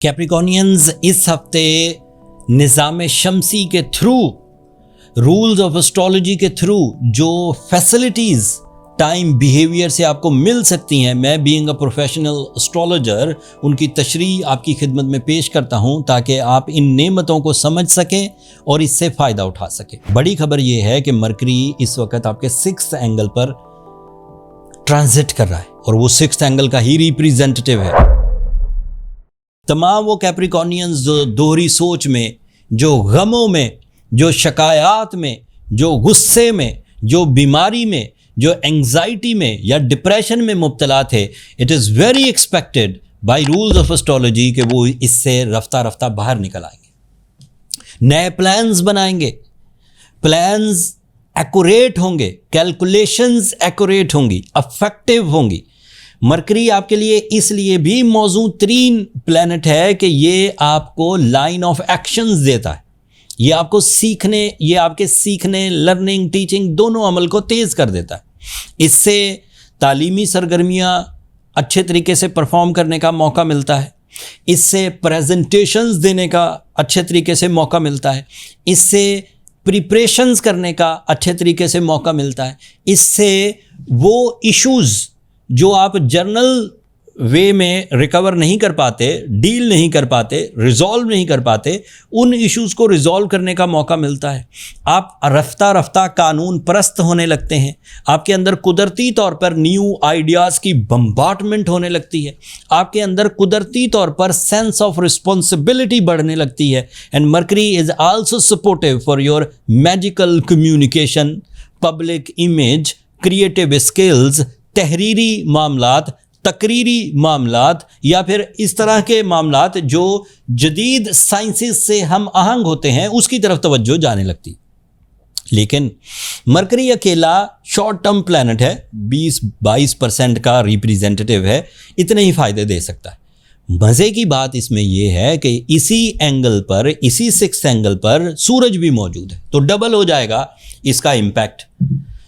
Capricornians इस हफ्ते निज़ाम शमसी के थ्रू, रूल्स ऑफ एस्ट्रोलॉजी के थ्रू जो फैसिलिटीज़ टाइम बिहेवियर से आपको मिल सकती हैं, मैं बीइंग अ प्रोफेशनल एस्ट्रोलॉजर उनकी तशरीह आपकी खिदमत में पेश करता हूं ताकि आप इन नेमतों को समझ सकें और इससे फ़ायदा उठा सकें। बड़ी खबर यह है कि मरकरी इस वक्त आपके 6th एंगल पर ट्रांजिट कर रहा है और वो 6th एंगल का ही रिप्रेजेंटेटिव है। तमाम वो कैप्रिकॉनियंस जो दोहरी सोच में, जो गमों में, जो शिकायत में, जो गुस्से में, जो बीमारी में, जो एंग्जाइटी में या डिप्रेशन में मुब्तला थे, it is very expected by rules of astrology कि वो इससे रफ्ता रफ्ता बाहर निकल आएंगे, नए प्लान्स बनाएंगे, प्लान्स एक्यूरेट होंगे, कैलकुलेशंस एक्यूरेट होंगी, अफेक्टिव होंगी। मरकरी आपके लिए इसलिए भी मौजू तरीन प्लैनेट है कि ये आपको लाइन ऑफ एक्शंस देता है, ये आपको सीखने, ये आपके सीखने, लर्निंग, टीचिंग दोनों अमल को तेज़ कर देता है। इससे तालीमी सरगर्मियाँ अच्छे तरीके से परफॉर्म करने का मौका मिलता है, इससे प्रेजेंटेशंस देने का अच्छे तरीके से मौका मिलता है, इससे प्रिपरेशंस करने का अच्छे तरीके से मौका मिलता है, इससे वो इश्यूज़ जो आप जर्नल वे में रिकवर नहीं कर पाते, डील नहीं कर पाते, रिजॉल्व नहीं कर पाते, उन इश्यूज़ को रिजॉल्व करने का मौका मिलता है। आप रफ्ता रफ्ता कानून परस्त होने लगते हैं, आपके अंदर कुदरती तौर पर न्यू आइडियाज़ की बम्बार्टमेंट होने लगती है, आपके अंदर कुदरती तौर पर सेंस ऑफ रिस्पॉन्सिबिलिटी बढ़ने लगती है। And Mercury is also supportive for your magical communication, public image, creative skills, तहरीरी मामलात, तकरीरी मामलात या फिर इस तरह के मामलात जो जदीद साइंसेस से हम आहंग होते हैं, उसकी तरफ तवज्जो जाने लगती। लेकिन मरकरी अकेला शॉर्ट टर्म प्लैनेट है, 20-22% का रिप्रेजेंटेटिव है, इतने ही फ़ायदे दे सकता है। मज़े की बात इसमें यह है कि इसी एंगल पर, इसी 6th एंगल पर सूरज भी मौजूद है, तो डबल हो जाएगा इसका इम्पैक्ट।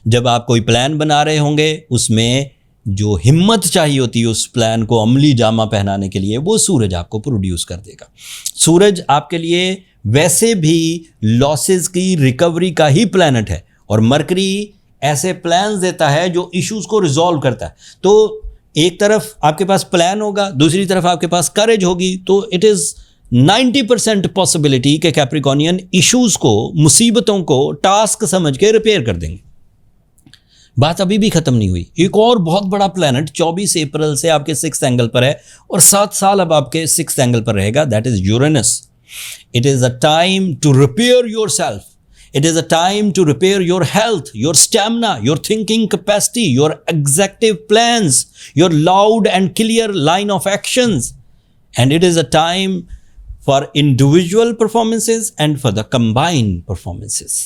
जब आप कोई प्लान बना रहे होंगे, उसमें जो हिम्मत चाहिए होती है उस प्लान को अमली जामा पहनाने के लिए, वो सूरज आपको प्रोड्यूस कर देगा। सूरज आपके लिए वैसे भी लॉसेस की रिकवरी का ही प्लैनेट है और मरकरी ऐसे प्लान्स देता है जो इश्यूज़ को रिजॉल्व करता है। तो एक तरफ आपके पास प्लान होगा, दूसरी तरफ आपके पास करेज होगी, तो इट इज़ 90% पॉसिबिलिटी कि कैप्रिकॉनियन इश्यूज़ को, मुसीबतों को टास्क समझ के रिपेयर कर देंगे। बात अभी भी ख़त्म नहीं हुई। एक और बहुत बड़ा प्लैनेट 24 अप्रैल से आपके 6th एंगल पर है और 7 साल अब आपके 6th एंगल पर रहेगा, that is Uranus. It is a time to repair your self, it is a time to repair your health, your stamina, your thinking capacity, your executive plans, your loud and clear line of actions, and it is a time for individual performances and for the combined performances.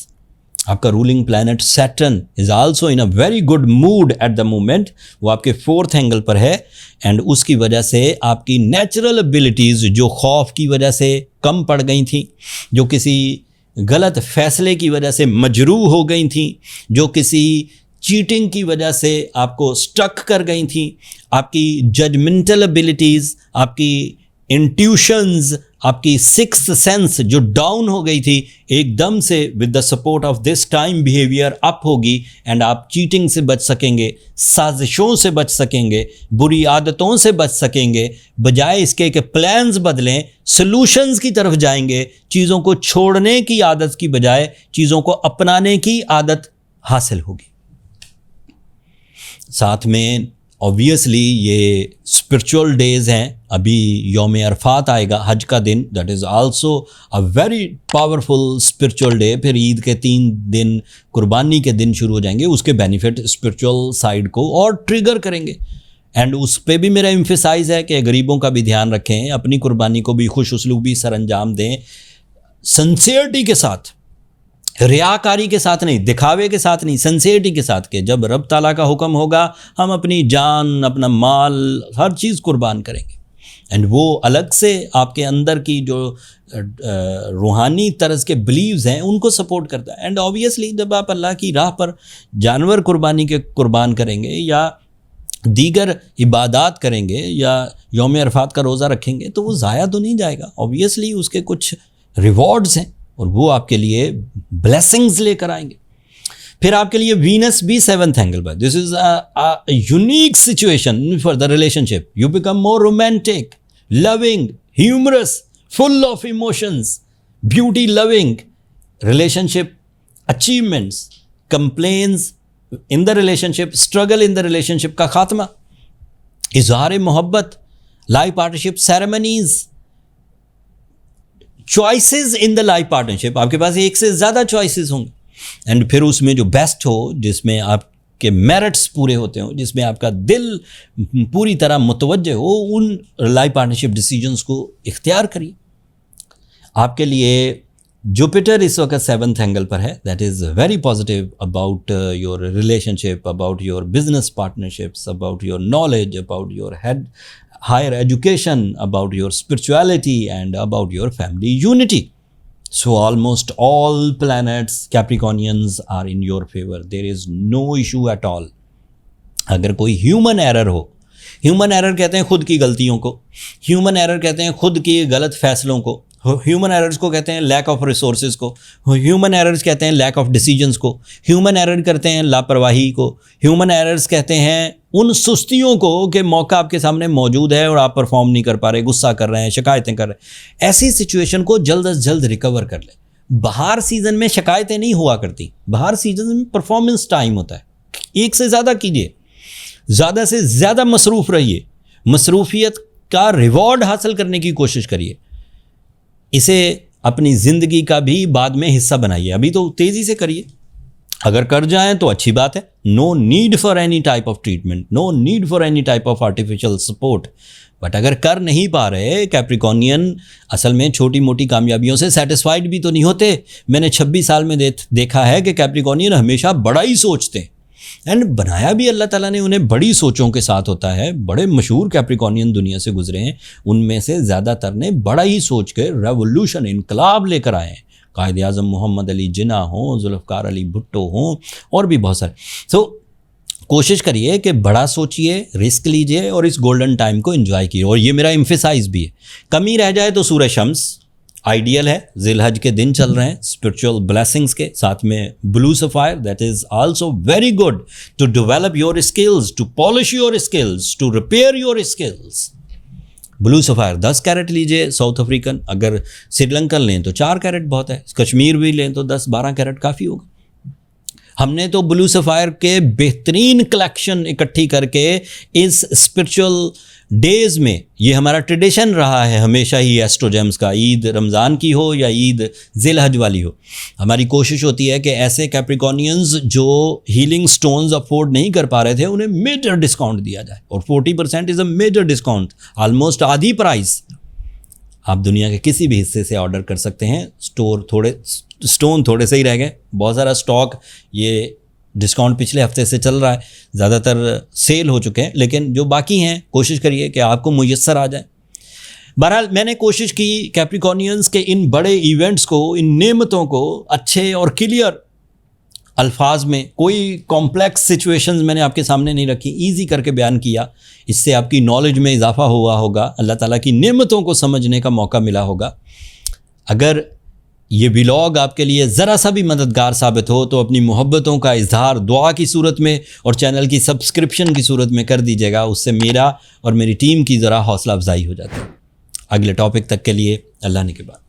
आपका ruling planet Saturn is also in a very good mood at the moment, वो आपके 4th angle पर है and उसकी वजह से आपकी natural abilities जो खौफ की वजह से कम पड़ गई थी, जो किसी गलत फैसले की वजह से मजरूह हो गई थी, जो किसी चीटिंग की वजह से आपको स्टक कर गई थी, आपकी जजमेंटल एबिलिटीज़, आपकी इंट्यूशंस, आपकी 6th सेंस जो डाउन हो गई थी, एकदम से with the support of this time behaviour up होगी एंड आप चीटिंग से बच सकेंगे, साजिशों से बच सकेंगे, बुरी आदतों से बच सकेंगे। बजाय इसके कि प्लान्स बदलें, सॉल्यूशंस की तरफ जाएंगे, चीज़ों को छोड़ने की आदत की बजाय चीज़ों को अपनाने की आदत हासिल होगी। साथ में ऑब्वियसली ये स्पिरिचुअल डेज़ हैं, अभी यौम अरफात आएगा, हज का दिन, that is also a very powerful spiritual day. फिर ईद के 3 दिन, कुर्बानी के दिन शुरू हो जाएंगे, उसके बेनिफिट स्पिरिचुअल साइड को और ट्रिगर करेंगे। एंड उस पर भी मेरा एम्फेसाइज़ है कि गरीबों का भी ध्यान रखें, अपनी कुर्बानी को भी खुश उसलूबी सर अंजाम दें, सिंसियरिटी के साथ, रियाकारी के साथ नहीं, दिखावे के साथ नहीं, सिंसियरिटी के साथ के जब रब ताला का हुक्म होगा हम अपनी जान, अपना माल, हर चीज़ कुर्बान करेंगे। एंड वो अलग से आपके अंदर की जो रूहानी तरज के बिलीव्स हैं उनको सपोर्ट करता है। एंड ऑब्वियसली जब आप अल्लाह की राह पर जानवर कुर्बानी के कुर्बान करेंगे या دیگر عبادات کریں گے یا یوم عرفات کا روزہ رکھیں گے تو وہ ضائع تو نہیں جائے گا. اوبویسلی اس کے کچھ ریوارڈز ہیں اور وہ آپ کے لیے بلیسنگز لے کر آئیں گے. پھر آپ کے لیے وینس بھی 7th angle per. This is a unique situation for the relation ship. You become more romantic, loving, humorous, full of emotions, beauty loving, relationship achievements, complaints in the relationship, struggle in the relationship کا خاتمہ, اظہار محبت, life partnership ceremonies, choices in the life partnership. آپ کے پاس ایک سے زیادہ choices ہوں گے اینڈ پھر اس میں جو بیسٹ ہو, جس میں آپ کے میرٹس پورے ہوتے ہوں, جس میں آپ کا دل پوری طرح متوجہ ہو, ان لائف پارٹنرشپ ڈیسیجنس کو اختیار کریے. آپ کے لیے جوپیٹر اس وقت 7th اینگل پر ہے. That is very positive about your relationship, about your business partnerships, about your knowledge, about your higher education, about your spirituality and about your family unity. So almost all planets Capricornians are in your favor. There is no issue at all. اگر کوئی human error ہو, human error کہتے ہیں خود کی غلطیوں کو, human error کہتے ہیں خود کی غلط فیصلوں کو, ہیومن ایررز کو کہتے ہیں لیک آف ریسورسز کو, ہیومن ایررز کہتے ہیں لیک آف ڈیسیجنس کو, ہیومن ایرر کرتے ہیں لاپرواہی کو, ہیومن ایررز کہتے ہیں ان سستیوں کو کہ موقع آپ کے سامنے موجود ہے اور آپ پرفارم نہیں کر پا رہے, غصہ کر رہے ہیں, شکایتیں کر رہے ہیں. ایسی سچویشن کو جلد از جلد ریکور کر لیں. بہار سیزن میں شکایتیں نہیں ہوا کرتی, بہار سیزن میں پرفارمنس ٹائم ہوتا ہے. ایک سے زیادہ کیجیے, زیادہ سے زیادہ مصروف رہیے, مصروفیت کا ریوارڈ حاصل کرنے کی کوشش کریے. اسے اپنی زندگی کا بھی بعد میں حصہ بنائیے. ابھی تو تیزی سے کریے, اگر کر جائیں تو اچھی بات ہے. No need for any type of treatment, no need for any type of artificial support. But اگر کر نہیں پا رہے, کیپریکونین اصل میں چھوٹی موٹی کامیابیوں سے سیٹسفائیڈ بھی تو نہیں ہوتے. میں نے 26 سال میں دیکھا ہے کہ کیپریکونین ہمیشہ بڑا ہی سوچتے ہیں, اینڈ بنایا بھی اللہ تعالیٰ نے انہیں بڑی سوچوں کے ساتھ ہوتا ہے. بڑے مشہور کیپریکونین دنیا سے گزرے ہیں, ان میں سے زیادہ تر نے بڑا ہی سوچ کے ریولوشن, انقلاب لے کر آئے ہیں. قائد اعظم محمد علی جناح ہوں, ذوالفقار علی بھٹو ہوں, اور بھی بہت سارے. سو کوشش کریے کہ بڑا سوچیے, رسک لیجیے اور اس گولڈن ٹائم کو انجوائے کیجیے. اور یہ میرا ایمفیسائز بھی ہے, کمی رہ جائے تو سورہ شمس آئیڈیل ہے. ذی الحج کے دن چل رہے ہیں اسپرچول بلیسنگس کے ساتھ میں. Blue sapphire, that is also very good to develop your skills, to polish your skills, to repair your skills. Blue sapphire 10 carat لیجیے ساؤتھ افریقن, اگر سری لنکن لیں تو 4 کیرٹ بہت ہے, کشمیر بھی لیں تو 10-12 کیرٹ کافی ہوگا. ہم نے تو بلو سفائر کے بہترین کلیکشن اکٹھی کر کے اس اسپرچول ڈیز میں, یہ ہمارا ٹریڈیشن رہا ہے ہمیشہ ہی ایسٹرو جیمز کا, عید رمضان کی ہو یا عید ذی الحج والی ہو, ہماری کوشش ہوتی ہے کہ ایسے کیپریکونینز جو ہیلنگ سٹونز افورڈ نہیں کر پا رہے تھے انہیں میجر ڈسکاؤنٹ دیا جائے. اور 40% از اے میجر ڈسکاؤنٹ, آلموسٹ آدھی پرائز. آپ دنیا کے کسی بھی حصے سے آرڈر کر سکتے ہیں. اسٹون تھوڑے سے ہی رہ گئے, بہت سارا اسٹاک, یہ ڈسکاؤنٹ پچھلے ہفتے سے چل رہا ہے, زیادہ تر سیل ہو چکے ہیں, لیکن جو باقی ہیں کوشش کریے کہ آپ کو میسر آ جائیں. بہرحال میں نے کوشش کی کیپریکونینز کے ان بڑے ایونٹس کو, ان نعمتوں کو اچھے اور کلیئر الفاظ میں, کوئی کمپلیکس سچویشنز میں نے آپ کے سامنے نہیں رکھی, ایزی کر کے بیان کیا. اس سے آپ کی نالج میں اضافہ ہوا ہوگا, اللہ تعالیٰ کی نعمتوں کو سمجھنے کا موقع ملا ہوگا. اگر یہ ولاگ آپ کے لیے ذرا سا بھی مددگار ثابت ہو تو اپنی محبتوں کا اظہار دعا کی صورت میں اور چینل کی سبسکرپشن کی صورت میں کر دیجیے گا. اس سے میرا اور میری ٹیم کی ذرا حوصلہ افزائی ہو جاتی ہے. اگلے ٹاپک تک کے لیے اللہ نے کے بعد.